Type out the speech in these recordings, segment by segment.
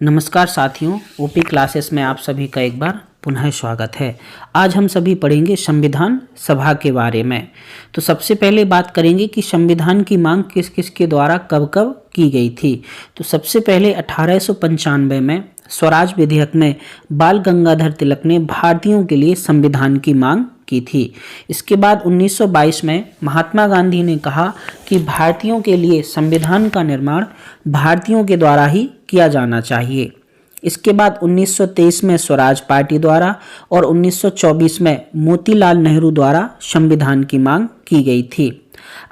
नमस्कार साथियों, OP classes में आप सभी का एक बार पुनः स्वागत है। आज हम सभी पढ़ेंगे संविधान सभा के बारे में। तो सबसे पहले बात करेंगे कि संविधान की मांग किस किस के द्वारा कब कब की गई थी। तो सबसे पहले 1895 में स्वराज विधेयक में बाल गंगाधर तिलक ने भारतीयों के लिए संविधान की मांग की थी। इसके बाद 1922 में महात्मा गांधी ने कहा कि भारतीयों के लिए संविधान का निर्माण भारतीयों के द्वारा ही किया जाना चाहिए। इसके बाद 1923 में स्वराज पार्टी द्वारा और 1924 में मोतीलाल नेहरू द्वारा संविधान की मांग की गई थी।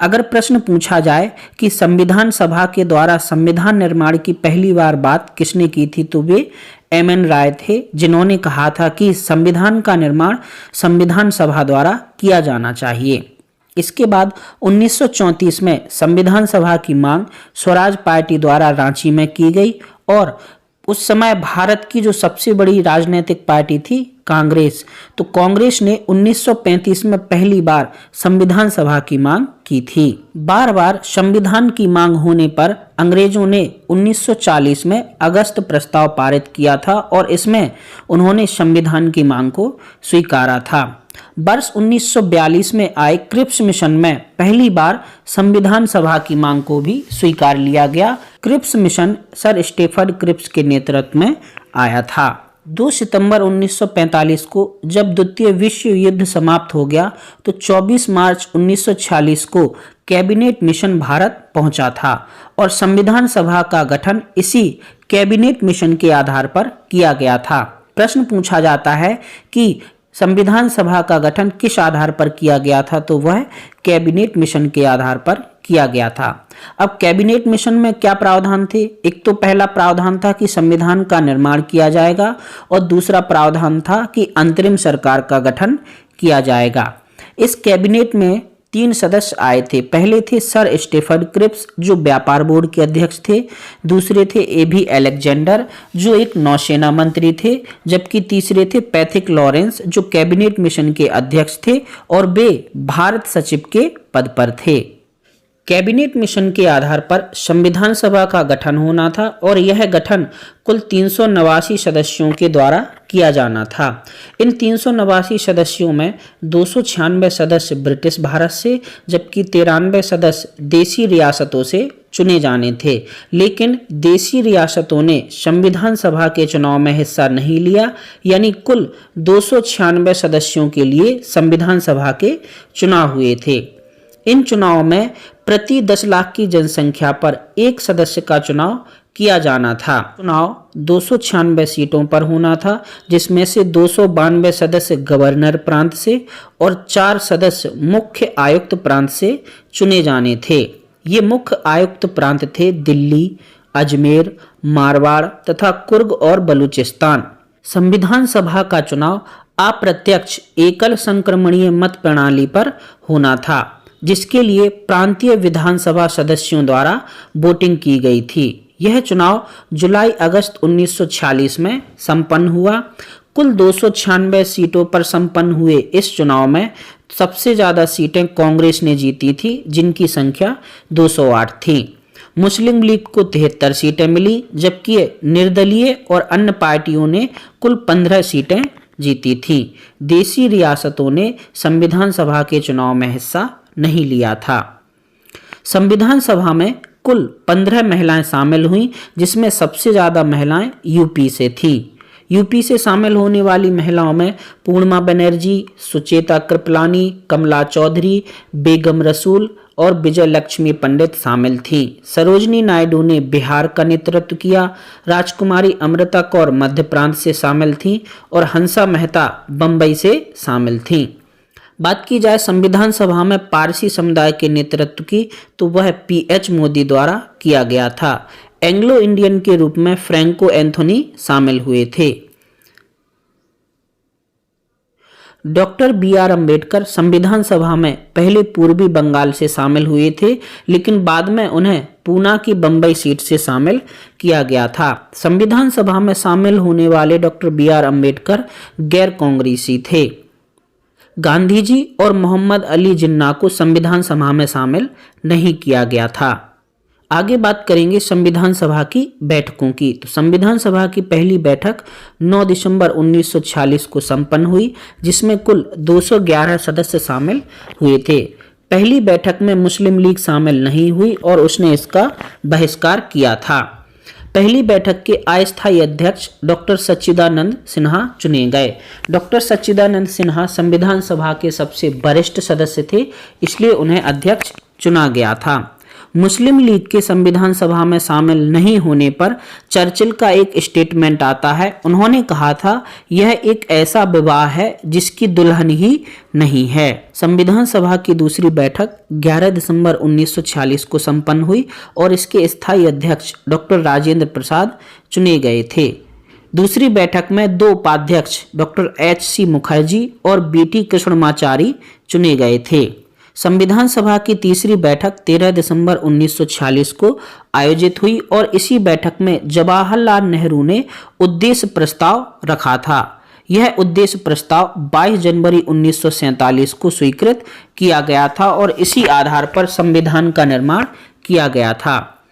अगर प्रश्न पूछा जाए कि संविधान सभा के द्वारा संविधान निर्माण की पहली बार बात किसने की थी, तो वे एम.एन. राय थे, जिन्होंने कहा था कि संविधान का निर्माण संविधान सभा द्वारा किया जाना चाहिए। इसके बाद 1934 में संविधान सभा की मांग स्वराज पार्टी द्वारा रांची में की गई और उस समय भारत की जो सबसे बड़ी राजनीतिक पार्टी थी कांग्रेस, तो कांग्रेस ने 1935 में पहली बार संविधान सभा की मांग की थी। बार बार संविधान की मांग होने पर अंग्रेजों ने 1940 में अगस्त प्रस्ताव पारित किया था और इसमें उन्होंने संविधान की मांग को स्वीकारा था। वर्ष 1942 में आए क्रिप्स मिशन में पहली बार संविधान सभा की मांग को भी स्वीकार लिया गया। Cripps mission sir Stafford Cripps के नेतृत्व में आया था। 2 सितंबर 1945 को जब द्वितीय विश्व युद्ध समाप्त हो गया तो 24 मार्च 1946 को कैबिनेट मिशन भारत पहुंचा था और संविधान सभा का गठन इसी कैबिनेट मिशन के आधार पर किया गया था। प्रश्न पूछा जाता है कि संविधान सभा का गठन किस आधार पर किया गया था, तो वह कैबिनेट मिशन के आधार पर किया गया था। अब कैबिनेट मिशन में क्या प्रावधान थे? एक तो पहला प्रावधान था कि संविधान का निर्माण किया जाएगा और दूसरा प्रावधान था कि अंतरिम सरकार का गठन किया जाएगा। इस कैबिनेट में 3 सदस्य आए थे। पहले थे सर स्टेफर्ड क्रिप्स जो व्यापार बोर्ड के अध्यक्ष थे, दूसरे थे ए.बी. अलेक्जेंडर जो एक नौसेना मंत्री थे, जबकि तीसरे थे पैथिक लॉरेंस जो कैबिनेट मिशन के अध्यक्ष थे और वे भारत सचिव के पद पर थे। कैबिनेट मिशन के आधार पर संविधान सभा का गठन होना था और यह गठन कुल 389 सदस्यों के द्वारा किया जाना था। इन 389 सदस्यों में 296 सदस्य ब्रिटिश भारत से जबकि 93 सदस्य देसी रियासतों से चुने जाने थे, लेकिन देसी रियासतों ने संविधान सभा के चुनाव में हिस्सा नहीं लिया, यानी कुल 296 सदस्यों के लिए संविधान सभा के चुनाव हुए थे। इन चुनाव में प्रति 10 लाख की जनसंख्या पर एक सदस्य का चुनाव किया जाना था। चुनाव 296 सीटों पर होना था, जिसमें से 292 सदस्य गवर्नर प्रांत से और 4 सदस्य मुख्य आयुक्त प्रांत से चुने जाने थे। ये मुख्य आयुक्त प्रांत थे दिल्ली, अजमेर, मारवाड़ तथा कुर्ग और बलूचिस्तान। संविधान सभा का चुनाव अप्रत्यक्ष एकल संक्रमणीय मत प्रणाली पर होना था, जिसके लिए प्रांतीय विधानसभा सदस्यों द्वारा वोटिंग की गई थी। यह चुनाव जुलाई अगस्त 1946 में संपन्न हुआ। कुल 296 सीटों पर संपन्न हुए इस चुनाव में सबसे ज्यादा सीटें कांग्रेस ने जीती थी, जिनकी संख्या 208 थी। मुस्लिम लीग को 73 सीटें मिली, जबकि निर्दलीय और अन्य पार्टियों ने कुल 15 सीटें जीती थी। देसी रियासतों ने संविधान सभा के चुनाव में हिस्सा नहीं लिया था। संविधान सभा में कुल 15 महिलाएं शामिल हुईं, जिसमें सबसे ज्यादा महिलाएं यूपी से थी। यूपी से शामिल होने वाली महिलाओं में पूर्णिमा बनर्जी, सुचेता कृपलानी, कमला चौधरी, बेगम रसूल और विजय लक्ष्मी पंडित शामिल थी। सरोजनी नायडू ने बिहार का नेतृत्व किया। राजकुमारी अमृता कौर मध्य प्रांत से शामिल थी और हंसा मेहता बम्बई से शामिल थी। बात की जाए संविधान सभा में पारसी समुदाय के नेतृत्व की, तो वह पी.एच. मोदी द्वारा किया गया था। एंग्लो इंडियन के रूप में फ्रैंको एंथोनी शामिल हुए थे। Doctor B R. अम्बेडकर संविधान सभा में पहले पूर्वी बंगाल से शामिल हुए थे, लेकिन बाद में उन्हें पूना की बम्बई सीट से शामिल किया गया था। संविधान सभा में शामिल होने वाले डॉक्टर बी.आर. अम्बेडकर गैर कांग्रेसी थे। गांधी जी और मोहम्मद अली जिन्ना को संविधान सभा में शामिल नहीं किया गया था। आगे बात करेंगे संविधान सभा की बैठकों की। तो संविधान सभा की पहली बैठक 9 दिसंबर 1946 को संपन्न हुई, जिसमें कुल 211 सदस्य शामिल हुए थे। पहली बैठक में मुस्लिम लीग शामिल नहीं हुई और उसने इसका बहिष्कार किया था। पहली बैठक के अस्थायी अध्यक्ष डॉक्टर सच्चिदानंद सिन्हा चुने गए। डॉक्टर सच्चिदानंद सिन्हा संविधान सभा के सबसे वरिष्ठ सदस्य थे, इसलिए उन्हें अध्यक्ष चुना गया था। मुस्लिम लीग के संविधान सभा में शामिल नहीं होने पर चर्चिल का एक स्टेटमेंट आता है। उन्होंने कहा था, यह एक ऐसा विवाह है जिसकी दुल्हन ही नहीं है। संविधान सभा की दूसरी बैठक 11 दिसंबर 1946 को संपन्न हुई और इसके स्थायी अध्यक्ष डॉक्टर राजेंद्र प्रसाद चुने गए थे। दूसरी बैठक में 2 उपाध्यक्ष डॉक्टर H.C. मुखर्जी और B.T. कृष्णमाचारी चुने गए थे। संविधान सभा की तीसरी बैठक 13 दिसंबर 1946 को आयोजित हुई और इसी बैठक में जवाहरलाल नेहरू ने उद्देश्य प्रस्ताव रखा था। यह उद्देश्य प्रस्ताव 22 जनवरी 1947 को स्वीकृत किया गया था और इसी आधार पर संविधान का निर्माण किया गया था।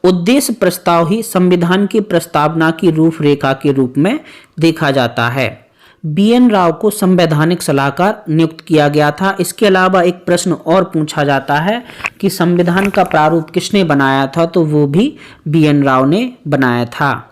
उद्देश्य प्रस्ताव ही संविधान की प्रस्तावना की रूपरेखा के रूप में देखा जाता है। BN राव को संवैधानिक सलाहकार नियुक्त किया गया था। इसके अलावा एक प्रश्न और पूछा जाता है कि संविधान का प्रारूप किसने बनाया था, तो वो भी BN राव ने बनाया था।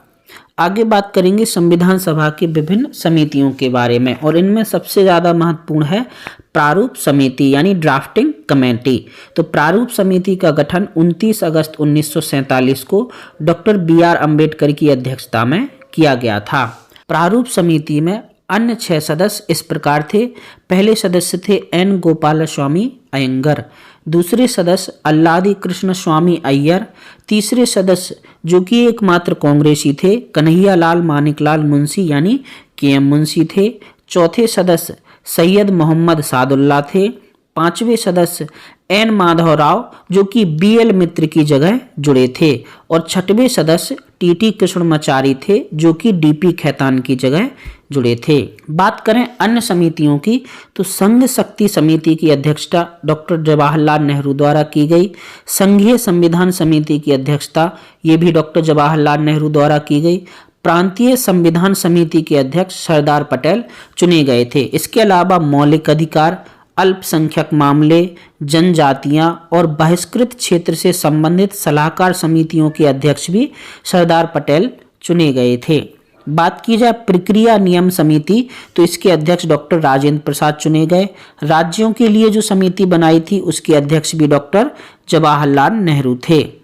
आगे बात करेंगे संविधान सभा की विभिन्न समितियों के बारे में और इनमें सबसे ज़्यादा महत्वपूर्ण है प्रारूप समिति यानी ड्राफ्टिंग कमेटी। तो प्रारूप समिति का गठन 29 अगस्त 1947 को डॉक्टर BR अम्बेडकर की अध्यक्षता में किया गया था। प्रारूप समिति में अन्य 6 सदस्य इस प्रकार थे। पहले सदस्य थे N. गोपालस्वामी अयंगर, दूसरे सदस्य अल्लादी कृष्ण स्वामी अय्यर, तीसरे सदस्य जो कि एकमात्र कांग्रेसी थे कन्हैयालाल मानिकलाल मुंशी यानी KM मुंशी थे, चौथे सदस्य सैयद मोहम्मद सादुल्ला थे, पांचवें सदस्य N. माधव राव जो कि BL मित्र की जगह जुड़े थे और छठवें सदस्य TT कृष्णमाचारी थे जो कि DP खैतान की जगह जुड़े थे। बात करें अन्य समितियों की तो संघ शक्ति समिति की अध्यक्षता डॉक्टर जवाहरलाल नेहरू द्वारा की गई। संघीय संविधान समिति की अध्यक्षता ये भी डॉक्टर जवाहरलाल नेहरू द्वारा की गई। प्रांतीय संविधान समिति के अध्यक्ष सरदार पटेल चुने गए थे। इसके अलावा मौलिक अधिकार, अल्पसंख्यक मामले, जनजातियां और बहिष्कृत क्षेत्र से संबंधित सलाहकार समितियों के अध्यक्ष भी सरदार पटेल चुने गए थे। बात की जाए प्रक्रिया नियम समिति तो इसके अध्यक्ष डॉक्टर राजेंद्र प्रसाद चुने गए। राज्यों के लिए जो समिति बनाई थी उसके अध्यक्ष भी डॉक्टर जवाहरलाल नेहरू थे।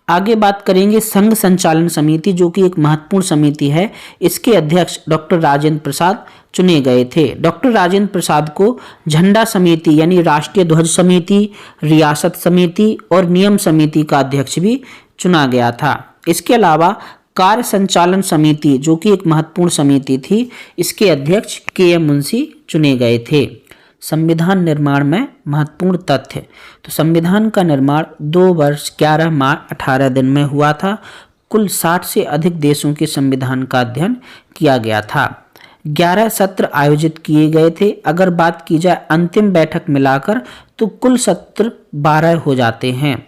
आगे बात करेंगे संघ संचालन समिति जो कि एक महत्वपूर्ण समिति है। इसके अध्यक्ष डॉक्टर राजेंद्र प्रसाद चुने गए थे। डॉक्टर राजेंद्र प्रसाद को झंडा समिति यानी राष्ट्रीय ध्वज समिति, रियासत समिति और नियम समिति का अध्यक्ष भी चुना गया था। इसके अलावा कार्य संचालन समिति जो कि एक महत्वपूर्ण समिति थी, इसके अध्यक्ष KM मुंशी चुने गए थे। संविधान निर्माण में महत्वपूर्ण तथ्य तो संविधान का निर्माण 2 वर्ष 11 माह 18 दिन में हुआ था। कुल 60 से अधिक देशों के संविधान का अध्ययन किया गया था। 11 सत्र आयोजित किए गए थे। अगर बात की जाए अंतिम बैठक मिलाकर तो कुल सत्र 12 हो जाते हैं।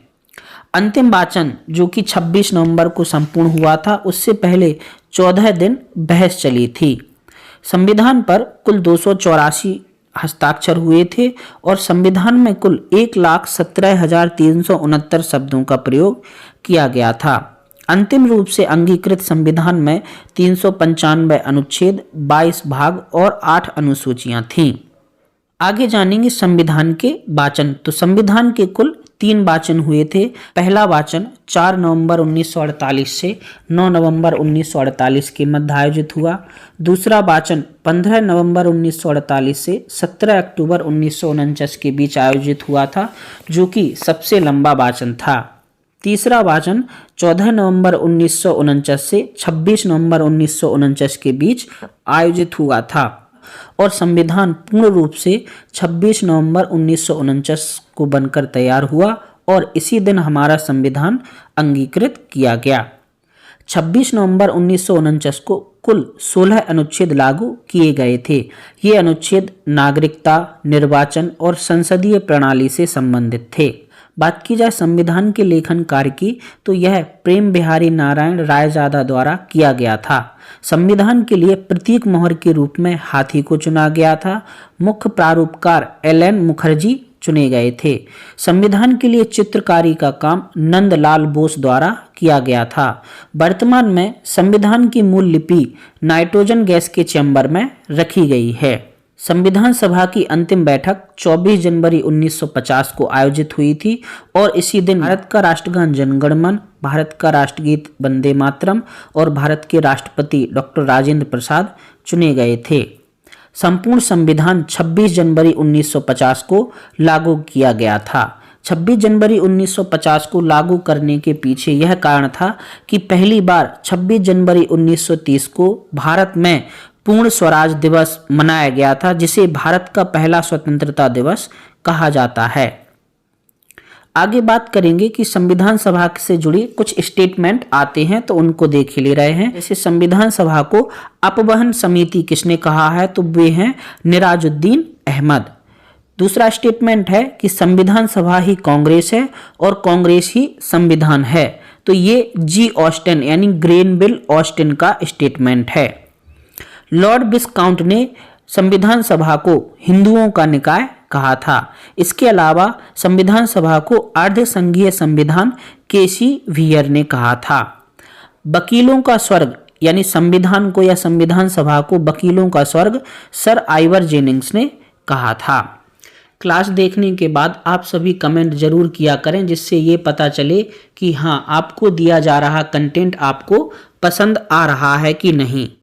अंतिम वाचन जो कि 26 नवंबर को संपूर्ण हुआ था, उससे पहले 14 दिन बहस चली थी। संविधान पर कुल 284 हस्ताक्षर हुए थे और संविधान में कुल 1,17,369 शब्दों का प्रयोग किया गया था। अंतिम रूप से अंगीकृत संविधान में 395 अनुच्छेद, 22 भाग और 8 अनुसूचियां थीं। आगे जानेंगे संविधान के वाचन। तो संविधान के कुल 3 वाचन हुए थे। पहला वाचन 4 नवंबर 1948 से 9 नवंबर 1948 के मध्य आयोजित हुआ। दूसरा वाचन 15 नवंबर 1948 से 17 अक्टूबर 1949 के बीच आयोजित हुआ था, जो कि सबसे लंबा वाचन था। तीसरा वाचन 14 नवंबर 1949 से 26 नवंबर 1949 के बीच आयोजित हुआ था और संविधान पूर्ण रूप से 26 नवंबर 1949 को बनकर तैयार हुआ और इसी दिन हमारा संविधान अंगीकृत किया गया। 26 नवंबर 1949 को कुल 16 अनुच्छेद लागू किए गए थे। ये अनुच्छेद नागरिकता, निर्वाचन और संसदीय प्रणाली से संबंधित थे। बात की जाए संविधान के लेखन कार्य की तो यह प्रेम बिहारी नारायण रायजादा द्वारा किया गया था। संविधान के लिए प्रतीक मोहर के रूप में हाथी को चुना गया था। मुख्य प्रारूपकार एल.एन. मुखर्जी चुने गए थे। संविधान के लिए चित्रकारी का काम नंदलाल बोस द्वारा किया गया था। वर्तमान में संविधान की मूल लिपि नाइट्रोजन गैस के चैम्बर में रखी गई है। संविधान सभा की अंतिम बैठक 24 जनवरी 1950 को आयोजित हुई थी और इसी दिन भारत का राष्ट्रगान जन गण मन, भारत का राष्ट्रगीत वंदे मातरम और भारत के राष्ट्रपति डॉक्टर राजेंद्र प्रसाद चुने गए थे। संपूर्ण संविधान 26 जनवरी 1950 को लागू किया गया था। 26 जनवरी 1950 को लागू करने के पीछे यह कारण था कि पहली बार 26 जनवरी 1930 को भारत में पूर्ण स्वराज दिवस मनाया गया था, जिसे भारत का पहला स्वतंत्रता दिवस कहा जाता है। आगे बात करेंगे कि संविधान सभा से जुड़ी कुछ स्टेटमेंट आते हैं तो उनको देख ले रहे हैं। जैसे संविधान सभा को अपवहन समिति किसने कहा है, तो वे हैं निराजुद्दीन अहमद। दूसरा स्टेटमेंट है कि संविधान सभा ही कांग्रेस है और कांग्रेस ही संविधान है, तो ये जी ऑस्टिन यानी ग्रेनविल ऑस्टिन का स्टेटमेंट है। लॉर्ड विस्काउंट ने संविधान सभा को हिंदुओं का निकाय कहा था। इसके अलावा संविधान सभा को अर्ध संघीय संविधान केसी व्हीयर ने कहा था। वकीलों का स्वर्ग यानी संविधान को या संविधान सभा को वकीलों का स्वर्ग सर आइवर जेनिंग्स ने कहा था। क्लास देखने के बाद आप सभी कमेंट जरूर किया करें, जिससे ये पता चले कि हाँ, आपको दिया जा रहा कंटेंट आपको पसंद आ रहा है कि नहीं।